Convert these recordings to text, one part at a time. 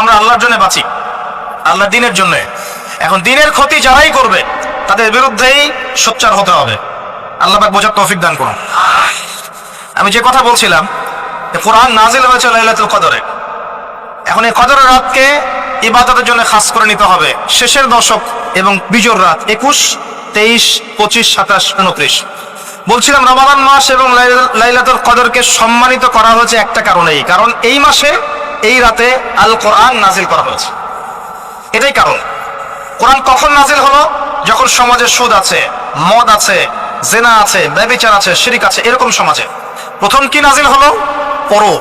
আমরা আল্লাহর জন্য বাঁচি, আল্লাহর দ্বীনের জন্য। এখন দ্বীনের ক্ষতি যারাই করবে তাদের বিরুদ্ধেই সোচ্চার হতে হবে। আল্লাহ পাক বোঝার তৌফিক দান করুন। আমি যে কথা বলছিলাম, কোরআন নাজিল হয়েছে লাইলাতুল কদরে। এখন এই কদরের রাতকে ইবাদতের জন্য খাস করে নিতে হবে। শেষের দশক এবং বিজোড় রাত 21, 23, 25, 27, 29। বলছিলাম রমাদান মাস এবং লাইলাতুল কদরকে সম্মানিত করা হয়েছে একটা কারণেই, কারণ এই মাসে এই রাতে আল কোরআন নাজিল করা হয়েছে। এটাই কারণ। কোরআন কখন নাজিল হলো? যখন সমাজে সুদ আছে, মদ আছে, জেনা আছে, ব্যভিচার আছে, শিরিক আছে, এরকম সমাজে প্রথম কি নাজিল হলো? পড়ো।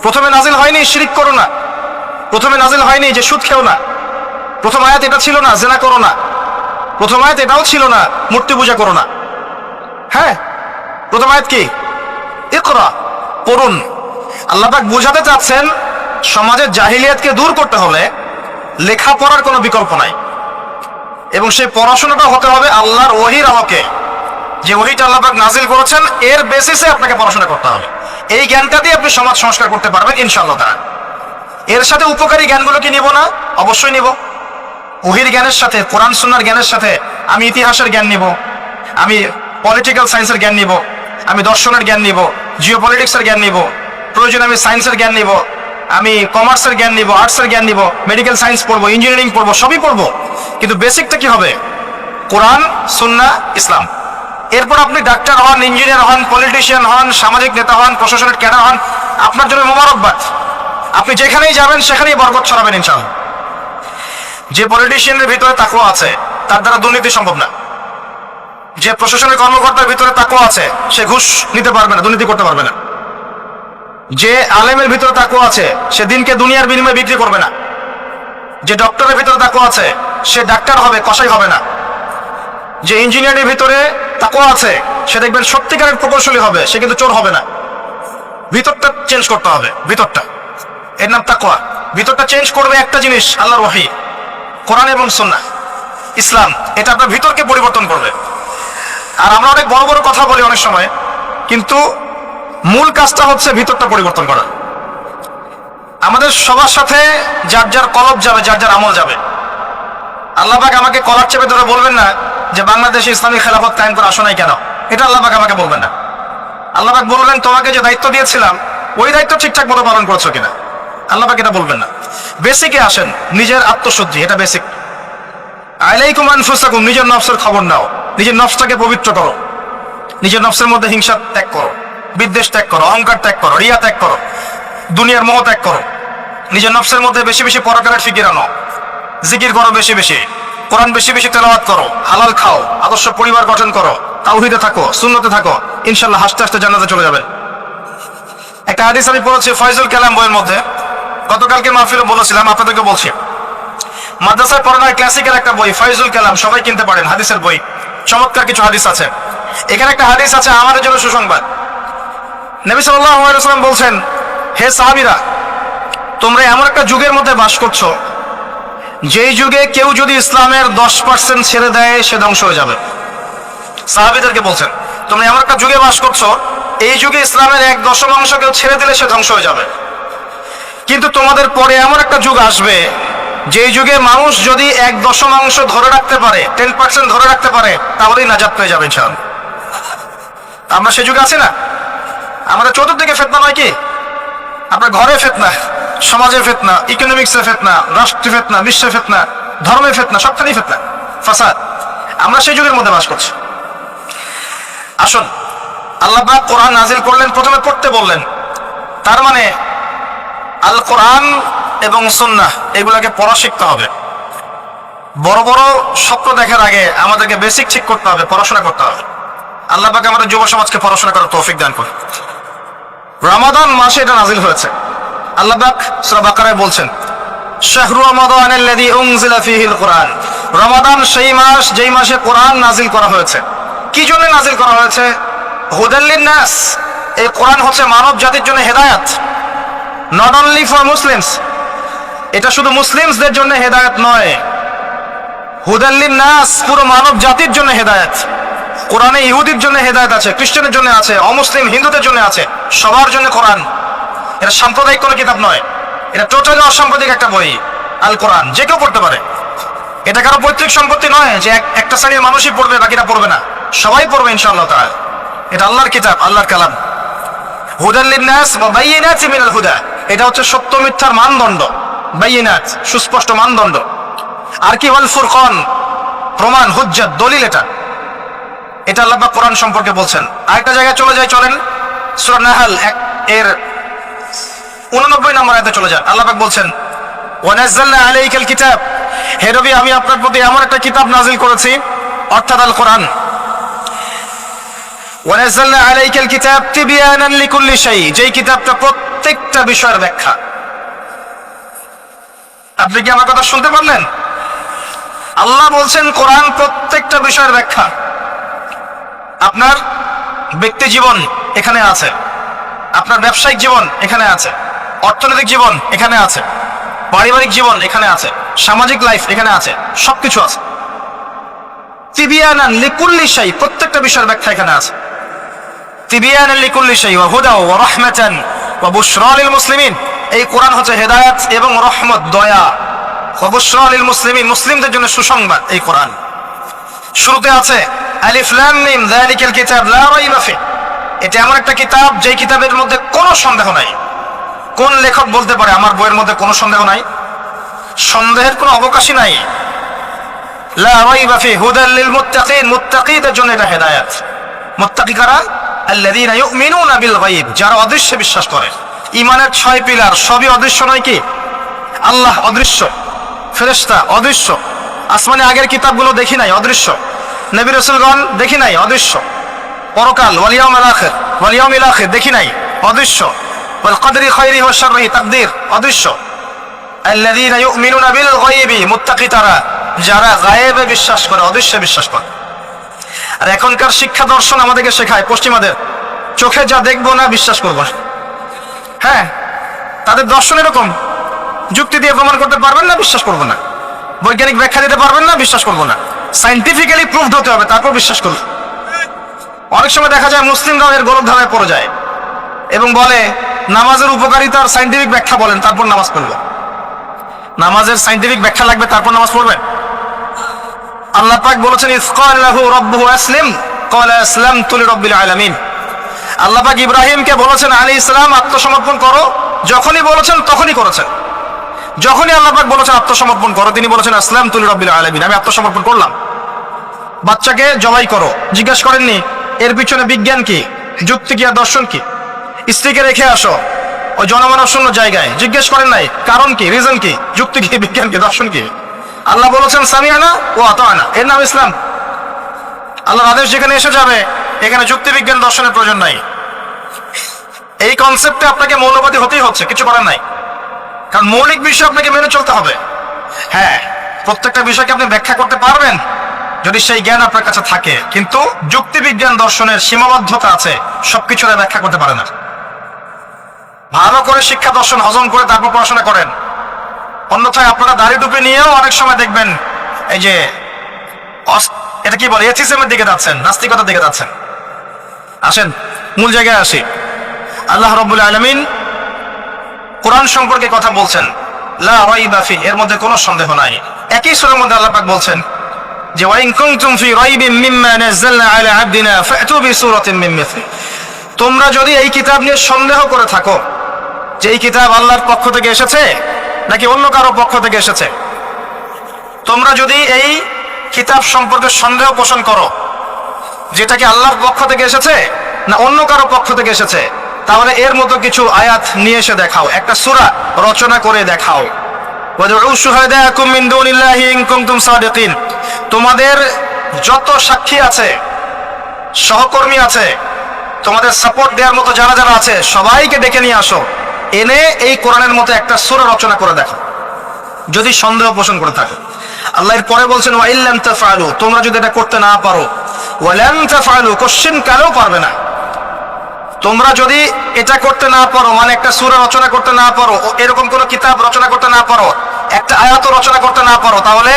প্রথমে নাজিল হয়নি শিরিক করো না, প্রথমে নাজিল হয়নি যে সুদ খেও না, প্রথম আয়াত এটা ছিল না জেনা করো না, প্রথম আয়াত এটাও ছিল না মূর্তি পূজা করো না। হ্যাঁ, প্রথম আয়াত কি? ইকরা, পড়ুন। আল্লাহ পাক বোঝাতে চাচ্ছেন সমাজের জাহিলিয়াতকে দূর করতে হলে লেখাপড়ার কোনো বিকল্প নাই, এবং সেই পড়াশোনাটা হতে হবে আল্লাহর ওহীর আলোকে। যে ওহীটা আল্লাহ পাক নাজিল করেছেন এর বেসিসে আপনাকে পড়াশোনা করতে হবে। এই জ্ঞানটা দিয়ে আপনি সমাজ সংস্কার করতে পারবেন ইনশাআল্লাহ তাআলা। এর সাথে উপকারী জ্ঞানগুলো কি নিব না? অবশ্যই নিব। ওহীর জ্ঞানের সাথে, কোরআন সুন্নাহর জ্ঞানের সাথে আমি ইতিহাসের জ্ঞান নিব, আমি পলিটিক্যাল সায়েন্সের জ্ঞান নিব, আমি দর্শনের জ্ঞান নিব, জিওপলিটিক্সের জ্ঞান নিব, প্রয়োজন আমি সায়েন্সের জ্ঞান নিব, আমি কমার্সের জ্ঞান নিব, আর্টসের জ্ঞান নিব, মেডিকেল সায়েন্স পড়বো, ইঞ্জিনিয়ারিং পড়বো, সবই পড়বো। কিন্তু বেসিকটা কি হবে? কোরআন, সুন্নাহ, ইসলাম। এরপর আপনি ডাক্তার হন, ইঞ্জিনিয়ার হন, পলিটিশিয়ান হন, সামাজিক নেতা হন, প্রশাসনের ক্যাডার হন, আপনার জন্য মোবারকবাদ। আপনি যেখানেই যাবেন সেখানেই বরকত ছড়াবেন ইনশাআল্লাহ। যে পলিটিশিয়ানের ভিতরে তাকওয়া আছে তার দ্বারা দুর্নীতি সম্ভব না। যে প্রশাসনের কর্মকর্তার ভিতরে তাকওয়া আছে সে ঘুষ নিতে পারবে না, দুর্নীতি করতে পারবে না। যে আলেমের ভিতরে তাকওয়া আছে সে দিনকে দুনিয়ার বিনিময়ে বিক্রি করবে না। যে ডক্টরের ভিতরে তাকওয়া আছে সে ডাক্তার হবে, কসাই হবে না। যে ইঞ্জিনিয়ারের ভিতরে তাকওয়া আছে সে দেখবেন সত্যিকারের প্রকৌশলী হবে, সে কিন্তু চোর হবে না। ভিতরটা চেঞ্জ করতে হবে, ভিতরটা, এর নাম তাকওয়া। ভিতরটা চেঞ্জ করবে একটা জিনিস, আল্লাহর ওহী, কোরআন এবং সুন্নাহ, ইসলাম। এটা আপনার ভিতরকে পরিবর্তন করবে। আর আমরা অনেক বড় বড় কথা বলি অনেক সময়, কিন্তু মূল কাজটা হচ্ছে ভিতরটা পরিবর্তন করা। আমাদের সবার সাথে যার যার কলব যাবে, যার যার আমল যাবে। আল্লাহ পাক আমাকে কলার চেপে ধরে বলবেন না যে বাংলাদেশে ইসলামী খেলাফত কায়েম করে আসো নাই কেন, এটা আল্লাহ পাক আমাকে বলবেন না। আল্লাহ পাক বলবেন তোমাকে যে দায়িত্ব দিয়েছিলাম ওই দায়িত্ব ঠিকঠাক মতো পালন করছো কিনা, আল্লাহ পাক এটা বলবেন না। বেসিকে আসেন, নিজের আত্মশুদ্ধি, এটা বেসিক। আলাইকুম আনফুসাকুম, নিজের নফসের খবর নাও, নিজের নফসটাকে পবিত্র করো, নিজের নফসের মধ্যে হিংসা ত্যাগ করো, বিদ্বেষ ত্যাগ করো, অহংকার ত্যাগ করো, রিয়া ত্যাগ করো, দুনিয়ার মোহ ত্যাগ করো। নিজের নফসের মধ্যে বেশি বেশি পরকারের ফিকির আনো, জিকির করো বেশি বেশি, কোরআন বেশি বেশি তেলাওয়াত করো, হালাল খাও, আদর্শ পরিবার গঠন করো, তাওহীদে থাকো, সুন্নতে থাকো, ইনশাআল্লাহ হাসতে হাসতে জান্নাতে চলে যাবেন। একটা হাদিস আমি পড়েছি ফয়জুল কালাম বইয়ের মধ্যে, গতকালকে মাহফিলে বলেছিলাম, আপনাদেরকে বলছি। মাদ্রাসায় পড়ানোর ক্লাসিক্যাল একটা বই ফয়জুল কালাম, সবাই কিনতে পারেন, হাদিসের বই, চমৎকার কিছু হাদিস আছে। এখানে একটা হাদিস আছে আমাদের জন্য সুসংবাদ। নবী সাল্লাল্লাহু আলাইহি ওয়াসাল্লাম বলছেন, হে সাহাবীরা, তোমরা এমন একটা যুগের মধ্যে বাস করছো যেই যুগে কেউ যদি ইসলামের 10% ছেড়ে দেয় সে ধ্বংস হয়ে যাবে। সাহাবীদেরকে বলছেন তোমরা এমন একটা যুগে বাস করছো এই যুগে ইসলামের 1/10 কেউ ছেড়ে দিলে সে ধ্বংস হয়ে যাবে। কিন্তু তোমাদের পরে এমন একটা যুগ আসবে যেই যুগে মানুষ যদি 1/10 ধরে রাখতে পারে, 10% ধরে রাখতে পারে, তাহলেই নাজাত পেয়ে যাবে ইনশাআল্লাহ। আমরা সে যুগে আছি না? আমাদের চতুর্দিকে ফিতনা নয় কি? আপনার ঘরে ফিতনা, সমাজে ফিতনা, ইকোনমিক্সে ফিতনা, রাষ্ট্রে ফিতনা, বিশ্বে ফিতনা, ধর্মে ফিতনা, সবখানেই ফিতনা, ফাসাদ। আমরা সেই যুগের মধ্যে বাস করছি। আসুন, আল্লাহ পাক কোরআন নাজিল করলেন, প্রথমে পড়তে বললেন। তার মানে আল কোরআন এবং সুন্নাহ এগুলাকে পড়া শিখতে হবে। বড় বড় স্বপ্ন দেখার আগে আমাদেরকে বেসিক ঠিক করতে হবে, পড়াশোনা করতে হবে। আল্লাহ পাক আমাদের যুব সমাজকে পড়াশোনা করার তৌফিক দান করে। রমাদান মাসে এটা নাজিল হয়েছে। আল্লাহ পাক সূরা বাকারায় বলছেন, শাহরু রমাদানাল্লাযী উনজিলা ফীহিল কুরআন। রমাদান সেই মাস যেই মাসে কোরআন নাজিল করা হয়েছে। কি জন্য নাজিল করা হয়েছে? হুদাল লিন-নাস। এই কোরআন হচ্ছে মানব জাতির জন্য হেদায়েত, নট অনলি ফর মুসলিমস। এটা শুধু মুসলিমসদের জন্য হেদায়েত নয়, হুদাল লিন-নাস, পুরো মানব জাতির জন্য হেদায়েত। কোরআনে ইহুদির জন্য হেদায়েত আছে, খ্রিস্টানের জন্য আছে, অমুসলিম হিন্দুদের জন্য আছে, সবার জন্য কোরআন। এটা সাম্প্রদায়িক কোনো কিতাব নয়। এটা টোটালি অসাম্প্রদায়িক একটা বই আল কোরআন, যে কেউ পড়তে পারে। এটা কারো পৈতৃক সম্পত্তি নয় যে একটা শ্রেণীর মানুষই পড়বে বাকিরা পড়বে না, সবাই পড়বে ইনশাআল্লাহ তাআলা। এটা আল্লাহর কিতাব, আল্লাহর কালাম। হুদাল লিন-নাস ওয়া বায়িনাতিন মিনাল হুদা, এটা হচ্ছে সত্য মিথ্যার মানদণ্ড, বায়িনাত সুস্পষ্ট মানদণ্ড। আর কি ওয়াল ফুরকান, প্রমাণ, হুজ্জাত, দলিল। এটা আল্লাহ পাক কোরআন সম্পর্কে বলছেন। আরেকটা জায়গায় চলে যায়, চলেন সূরা নাহল এর 89 নম্বর আয়াতে চলে যান। আল্লাহ পাক বলছেন ওয়া নাযালনা আলাইকাল কিতাব, হে নবী আমি আপনার প্রতি এমন একটা কিতাব নাজিল করেছি, অর্থাৎ আল কোরআন। ওয়া নাযালনা আলাইকাল কিতাব তিবয়ানান লিকুল্লি শাই, যেই কিতাবটা প্রত্যেকটা বিষয়ের ব্যাখ্যা। আপনি কি আমার কথা শুনতে পারলেন? আল্লাহ বলছেন কোরআন প্রত্যেকটা বিষয়ের ব্যাখ্যা। আপনার ব্যক্তি জীবন এখানে আছে, আপনার ব্যবসায়িক জীবন এখানে আছে, অর্থনৈতিক জীবন এখানে আছে, পারিবারিক জীবন এখানে আছে, সামাজিক লাইফ এখানে আছে, সবকিছু আছে। তিবিয়ানান লিকুল্লি শাই, প্রত্যেকটা বিষয়ের ব্যাখ্যা এখানে আছে। তিবিয়ানান লিকুল্লি শাই ওয়া হুদা ওয়া রাহমাতান ওয়া বুশরা লিল মুসলিমিন, এই কোরআন হচ্ছে হেদায়েত এবং রহমত, দয়া। ওয়া বুশরা লিল মুসলিমিন, মুসলিমদের জন্য সুসংবাদ এই কোরআন। শুরুতে আছে আলিফ লাম মিম যালিকাল কিতাব লা রাইবা ফি, এটা এমন একটা কিতাব যেই কিতাবের মধ্যে কোনো সন্দেহ নাই। কোন লেখক বলতে পারে আমার বইয়ের মধ্যে কোনো সন্দেহ নাই? সন্দেহের কোনো অবকাশই নাই। লা রাইবা ফি হুদাল লিল মুত্তাকিন, মুত্তাকিদের জন্য এটা হেদায়েত। মুত্তাকি কারা? আল্লাযীনা ইউমিনুনা বিল গায়ব, যারা অদৃশ্যে বিশ্বাস করে। ঈমানের 6 পিলার সবই অদৃশ্য নয় কি? আল্লাহ অদৃশ্য, ফেরেশতা অদৃশ্য, আসমানে আগের কিতাবগুলো দেখি নাই, অদৃশ্য। নবী রাসূলগণ দেখি নাই, অদৃশ্য। পরকাল ওয়াল ইয়াউমিল আখির দেখি নাই, অদৃশ্য। ওয়াল কদরি খায়রিহি ওয়া শাররিহি, তাকদীর অদৃশ্য। আল্লাযীনা ইউমিনুনা বিল গায়বি, মুত্তাকি তারা যারা গায়েবে বিশ্বাস করে, অদৃশ্যে বিশ্বাস করে। আর এখনকার শিক্ষা দর্শন আমাদেরকে শেখায় পশ্চিমাদের, চোখে যা দেখবো না বিশ্বাস করবো না। হ্যাঁ, তাদের দর্শন এরকম, যুক্তি দিয়ে প্রমাণ করতে পারবেন না, বিশ্বাস করবো না। বৈজ্ঞানিক ব্যাখ্যা দিতে পারবেন না, বিশ্বাস করবো না। সাইন্টিফিক্যালি প্রুভড হতে হবে, তারপর বিশ্বাস করবো। অনেক সময় দেখা যায় মুসলিমরাও এর গলতধারায় পড়ে যায় এবং বলে নামাজের উপকারিতার সাইন্টিফিক ব্যাখ্যা বলেন, তারপর নামাজ পড়বে। নামাজের সাইন্টিফিক ব্যাখ্যা লাগবে, তারপর নামাজ পড়বেন? আল্লাহ পাক বলেছেন ইয ক্বালা লাহু রাব্বুহু আসলিম ক্বালা আসলামতু লিরাব্বিল আলামিন। আল্লাহ পাক ইব্রাহিমকে বলেছেন আলাইহিস সালাম আত্মসমর্পণ করো, যখনই বলেছেন তখনই করেছেন। যখনই আল্লাহ পাক বলেছেন আত্মসমর্পণ করো, তিনি বলেছেন আসলামতু লিরাব্বিল আলামিন, আমি আত্মসমর্পণ করলাম। বাচ্চাকে জবাই করো, জিজ্ঞাসা করেননি এর পিছনে বিজ্ঞান কি, যুক্তি কি আর দর্শন কি? স্ত্রীকে রেখে আসো ওই জনমানব শূন্য জায়গায়, জিজ্ঞেস করেন নাই কারণ কি, রিজন কি, যুক্তি কি, বিজ্ঞান কি, দর্শন কি? আল্লাহ বলেছেন সামিআনা ওয়া আতানা, এর নাম ইসলাম। আল্লাহর আদেশ যেখানে এসে যাবে এখানে যুক্তি বিজ্ঞান দর্শনের প্রয়োজন নাই। এই কনসেপ্টে আপনাকে মৌলবাদী হতেই হচ্ছে, কিছু করার নাই। কারণ মৌলিক বিষয় আপনাকে মেনে চলতে হবে। হ্যাঁ, প্রত্যেকটা বিষয়কে আপনি ব্যাখ্যা করতে পারবেন যদি সেই জ্ঞান আপনার কাছে থাকে, কিন্তু যুক্তি বিজ্ঞান দর্শনের সীমাবদ্ধতা আছে, সবকিছুর ব্যাখ্যা করতে পারে না। ভালো করে শিক্ষা দর্শন হজম করে তারপর পড়াশোনা করেন। অন্যথায় আপনারা দাড়ি টুপি নিয়েও অনেক সময় দেখবেন এই যে এটা কি বলে, এথিজমের দিকে যাচ্ছেন, নাস্তিকতার দিকে যাচ্ছেন। আসেন মূল জায়গায় আসি। আল্লাহ রাব্বুল আলামিন কোরআন সম্পর্কে কথা বলছেন, লা রাইবা ফি, এর মধ্যে কোনো সন্দেহ নাই। একই সূরার মধ্যে আল্লাহ পাক বলছেন যে ওয়া ইন কুনতুম ফি রাইবিন মিম্মা নাযালনা আলা আবদিনা ফাতু বিসূরাতিন মিন মিসলি, তোমরা যদি এই কিতাব নিয়ে সন্দেহ করে থাকো যে এই কিতাব আল্লাহর পক্ষ থেকে এসেছে নাকি অন্য কারো পক্ষ থেকে এসেছে, তোমরা যদি এই কিতাব সম্পর্কে সন্দেহ পোষণ করো যেটাকে আল্লাহর পক্ষ থেকে এসেছে না অন্য কারো পক্ষ থেকে এসেছে, তাহলে এর মতো কিছু আয়াত নিয়ে এসে দেখাও, একটা সূরা রচনা করে দেখাও। ওয়াদউ শুহাদাকুম মিন দুনিল্লাহি ইন কুনতুম সাদিকিন, তোমাদের যত সাক্ষী আছে, সহকর্মী আছে, তোমাদের সাপোর্ট দেওয়ার মতো যারা যারা আছে সবাইকে ডেকে নিয়ে আসো, এনে এই কোরআনের মতো একটা সূরা রচনা করে দেখো যদি সন্দেহ পোষণ করে থাকো। আল্লাহ এর পরে বলছেন ওয়া ইল্লাম তাফআলু, তোমরা যদি এটা করতে না পারো, ওয়া লান তাফআলু, কোশ্চেন কালেও পারবে না। তোমরা যদি এটা করতে না পারো, মানে একটা সূরা রচনা করতে না পারো, এরকম কোন কিতাব রচনা করতে না পারো, একটা আয়াত রচনা করতে না পারো, তাহলে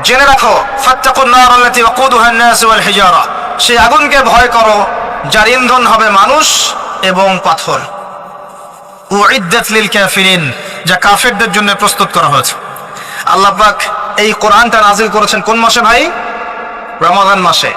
জেনে রাখো ফাত্তাকুন নার আল্লাতী ওয়াকুদুহা আন-নাস ওয়াল হিজারা, সেই আগুনকে ভয় করো যার ইন্ধন হবে মানুষ এবং পাথর। উইদ্দাত লিল কাফিরিন, যা কাফেরদের জন্য প্রস্তুত করা হয়েছে। আল্লাহ পাক এই কোরআনটা নাযিল করেছেন কোন মাসে ভাই? রমাদান মাসে।